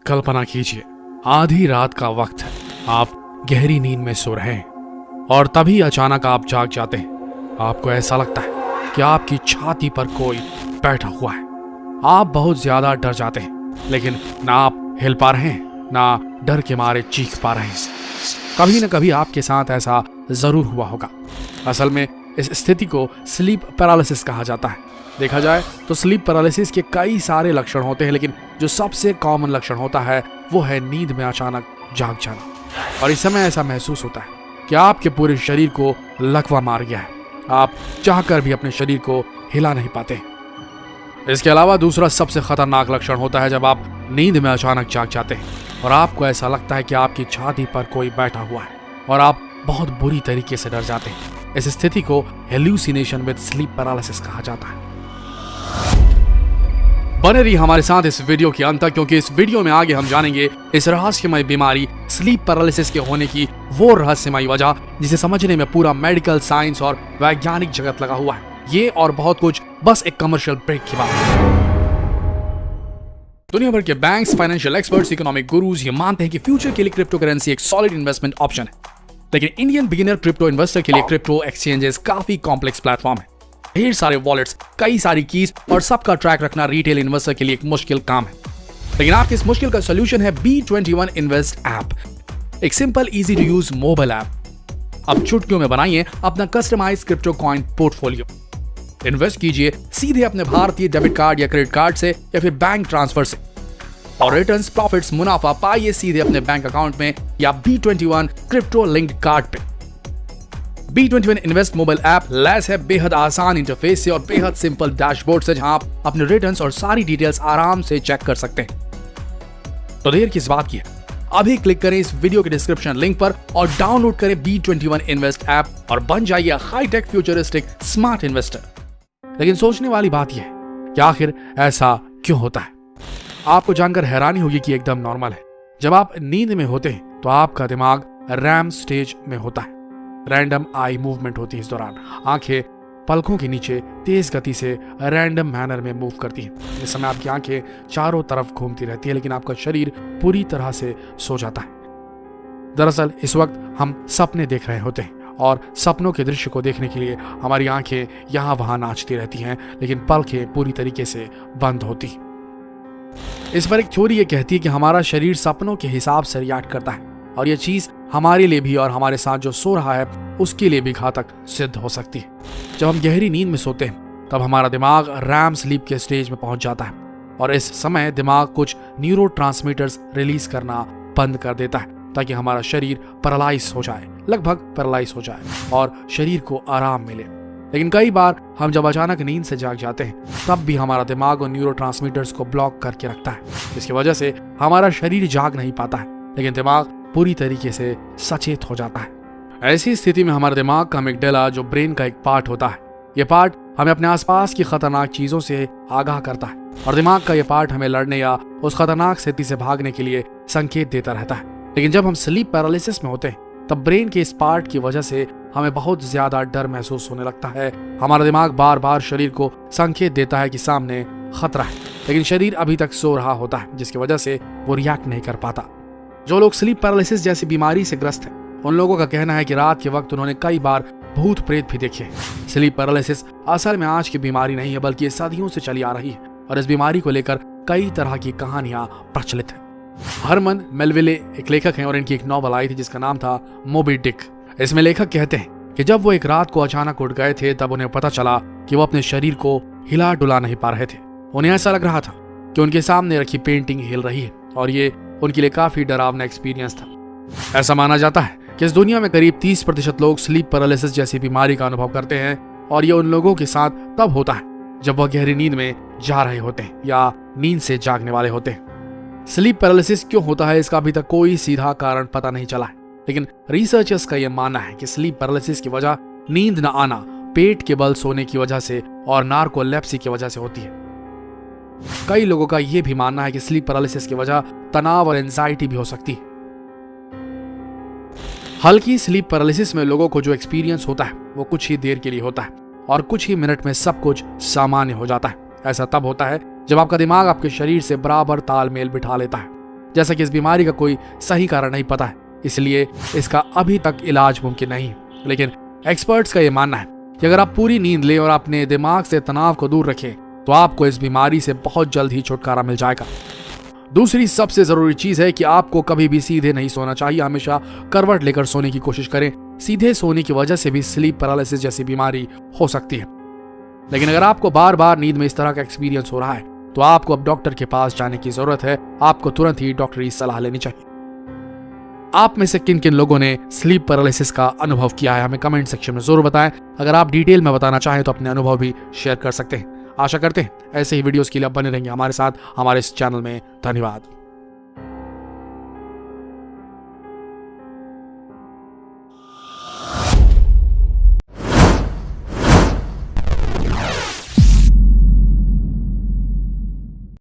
कल्पना कीजिए, आधी रात का वक्त है, आप गहरी नींद में सो रहे हैं और तभी अचानक आप जाग जाते हैं। आपको ऐसा लगता है कि आपकी छाती पर कोई बैठा हुआ है। आप बहुत ज्यादा डर जाते हैं, लेकिन ना आप हिल पा रहे हैं, ना डर के मारे चीख पा रहे हैं। कभी न कभी आपके साथ ऐसा जरूर हुआ होगा। असल में इस स्थिति को स्लीप पैरालिसिस कहा जाता है। देखा जाए तो स्लीप पैरालिसिस के कई सारे लक्षण होते हैं, लेकिन जो सबसे कॉमन लक्षण होता है वो है नींद में अचानक जाग जाना। और इस समय ऐसा महसूस होता है कि आपके पूरे शरीर को लकवा मार गया है। आप चाहकर भी अपने शरीर को हिला नहीं पाते। इसके अलावा दूसरा सबसे खतरनाक लक्षण होता है जब आप नींद में अचानक जाग जाते हैं और आपको ऐसा लगता है कि आपकी छाती पर कोई बैठा हुआ है और आप बहुत बुरी तरीके से डर जाते हैं। इस स्थिति को हेल्यूसिनेशन विद स्लीप पैरालिसिस कहा जाता है। बने रहिए हमारे साथ इस वीडियो के अंत तक, क्योंकि इस वीडियो में आगे हम जानेंगे इस रहस्यमय बीमारी स्लीप पैरालिसिस के होने की वो रहस्यमय वजह जिसे समझने में पूरा मेडिकल साइंस और वैज्ञानिक जगत लगा हुआ है। ये और बहुत कुछ बस एक कमर्शियल ब्रेक के बाद। दुनिया भर के banks, financial experts, economic gurus ये मानते हैं कि फ्यूचर के लिए क्रिप्टो करेंसी एक सॉलिड इन्वेस्टमेंट ऑप्शन है, लेकिन इंडियन बिगिनर क्रिप्टो इन्वेस्टर के लिए क्रिप्टो एक्सचेंजेस काफी कॉम्प्लेक्स प्लेटफॉर्म है। ढेर सारे वॉलेट्स, कई सारी कीज और सबका ट्रैक रखना रिटेल इन्वेस्टर के लिए एक मुश्किल काम है। लेकिन आपके इस मुश्किल का सोल्यूशन है B21 इन्वेस्ट ऐप, एक simple easy to use mobile app. अब चुटकियों में बनाइए अपना customise crypto coin portfolio. Invest कीजिए सीधे अपने भारतीय डेबिट कार्ड या क्रेडिट कार्ड से या फिर बैंक ट्रांसफर से, और रिटर्न्स, प्रॉफिट्स, मुनाफा पाइए सीधे अपने बैंक अकाउंट में या B21 क्रिप्टो लिंक्ड कार्ड पे। B21 invest mobile app lace है बेहद आसान इंटरफेस से और बेहद सिंपल डैशबोर्ड से, जहां आप अपने रिटर्न्स और सारी डिटेल्स आराम से चेक कर सकते हैं। तो देर किस बात की है, अभी क्लिक करें इस वीडियो के डिस्क्रिप्शन लिंक पर और डाउनलोड करें B21 इन्वेस्ट ऐप और बन जाइए हाईटेक फ्यूचरिस्टिक स्मार्ट इन्वेस्टर। लेकिन सोचने वाली बात यह है कि आखिर ऐसा क्यों होता है। आपको जानकर हैरानी होगी कि एकदम नॉर्मल है। जब आप नींद में होते हैं तो आपका दिमाग रैम स्टेज में होता है। रैंडम आई मूवमेंट होती है। इस दौरान आंखें पलकों के नीचे तेज गति से रैंडम मैनर में मूव करती हैं। इस समय आपकी आंखें चारों तरफ घूमती रहती है, लेकिन आपका शरीर पूरी तरह से सो जाता है। दरअसल इस वक्त हम सपने देख रहे होते हैं और सपनों के दृश्य को देखने के लिए हमारी आंखें यहाँ वहां नाचती रहती हैं, लेकिन पलकें पूरी तरीके से बंद होती। इस पर एक थ्योरी ये कहती है कि हमारा शरीर सपनों के हिसाब से रिएक्ट करता है और ये चीज हमारे लिए भी और हमारे साथ जो सो रहा है उसके लिए भी घातक सिद्ध हो सकती है। जब हम गहरी नींद में सोते हैं तब हमारा दिमाग रैम स्लीप के स्टेज में पहुंच जाता है और इस समय दिमाग कुछ न्यूरोट्रांसमीटर्स रिलीज करना बंद कर देता है ताकि हमारा शरीर पैरालाइज हो जाए, लगभग पैरालाइज हो जाए और शरीर को आराम मिले। लेकिन कई बार हम जब अचानक नींद से जाग जाते हैं तब भी हमारा दिमाग और न्यूरोट्रांसमीटर्स को ब्लॉक करके रखता है, जिसकी वजह से हमारा शरीर जाग नहीं पाता है, लेकिन दिमाग पूरी तरीके से सचेत हो जाता है। ऐसी स्थिति में हमारे दिमाग का अमिगडाला, जो ब्रेन का एक पार्ट होता है, ये पार्ट हमें अपने आसपास की खतरनाक चीजों से आगाह करता है और दिमाग का ये पार्ट हमें लड़ने या उस खतरनाक स्थिति से भागने के लिए संकेत देता रहता है। लेकिन जब हम स्लीप पैरालिसिस में होते हैं तब ब्रेन के इस पार्ट की वजह से हमें बहुत ज्यादा डर महसूस होने लगता है। हमारा दिमाग बार बार शरीर को संकेत देता है कि सामने खतरा है, लेकिन शरीर अभी तक सो रहा होता है, जिसकी वजह से वो रिएक्ट नहीं कर पाता। जो लोग स्लीप पैरालिसिस जैसी बीमारी से ग्रस्त हैं, उन लोगों का कहना है कि रात के वक्त उन्होंने कई बार भूत प्रेत भी देखे। स्लीप पैरालिसिस असल में आज की बीमारी नहीं है, बल्कि ये सदियों से चली आ रही है और इस बीमारी को लेकर कई तरह की कहानियां प्रचलित हैं। हरमन मेलविले एक लेखक हैं और इनकी एक नॉवल आई थी जिसका नाम था मोबी डिक। इसमें लेखक कहते हैं कि जब वो एक रात को अचानक उठ गए थे तब उन्हें पता चला कि वो अपने शरीर को हिला डुला नहीं पा रहे थे। उन्हें ऐसा लग रहा था कि उनके सामने रखी पेंटिंग हिल रही है और ये उनके लिए काफी डरावना एक्सपीरियंस था। ऐसा माना जाता है कि इस दुनिया में करीब 30% लोग स्लीप पैरालिसिस जैसी बीमारी का अनुभव करते हैं और ये उन लोगों के साथ तब होता है जब वह गहरी नींद में जा रहे होते हैं या नींद से जागने वाले होते हैं। स्लीप पैरालिसिस क्यों होता है इसका अभी तक कोई सीधा कारण पता नहीं चला है, लेकिन रिसर्चर्स का यह मानना है कि स्लीप पैरालिसिस की वजह नींद न आना, पेट के बल सोने की वजह से और नार्कोलेप्सी की वजह से होती है। कई लोगों का यह भी मानना है कि स्लीप पैरालिसिस की वजह तनाव और एंजाइटी भी हो सकती है। हल्की स्लीप पैरालिसिस में लोगों को जो एक्सपीरियंस होता है वो कुछ ही देर के लिए होता है और कुछ ही मिनट में सब कुछ सामान्य हो जाता है। ऐसा तब होता है जब आपका दिमाग आपके शरीर से बराबर तालमेल बिठा लेता है, जैसा कि इस बीमारी का कोई सही कारण नहीं पता है, इसलिए इसका अभी तक इलाज मुमकिन नहीं है। लेकिन एक्सपर्ट्स का यह मानना है कि अगर आप पूरी नींद लें और अपने दिमाग से तनाव को दूर रखें तो आपको इस बीमारी से बहुत जल्द ही छुटकारा मिल जाएगा। दूसरी सबसे जरूरी चीज है कि आपको कभी भी सीधे नहीं सोना चाहिए, हमेशा करवट लेकर सोने की कोशिश करें। सीधे सोने की वजह से भी स्लीप पैरालिसिस जैसी बीमारी हो सकती है। लेकिन अगर आपको बार बार नींद में इस तरह का एक्सपीरियंस हो रहा है तो आपको अब डॉक्टर के पास जाने की जरूरत है। आपको तुरंत ही डॉक्टरी सलाह लेनी चाहिए। आप में से किन किन लोगों ने स्लीप पैरालिसिस का अनुभव किया है, हमें कमेंट सेक्शन में जरूर बताएं। अगर आप डिटेल में बताना चाहें तो अपने अनुभव भी शेयर कर सकते हैं। आशा करते हैं ऐसे ही वीडियोस के लिए आप बने रहेंगे हमारे साथ, हमारे इस चैनल में। धन्यवाद।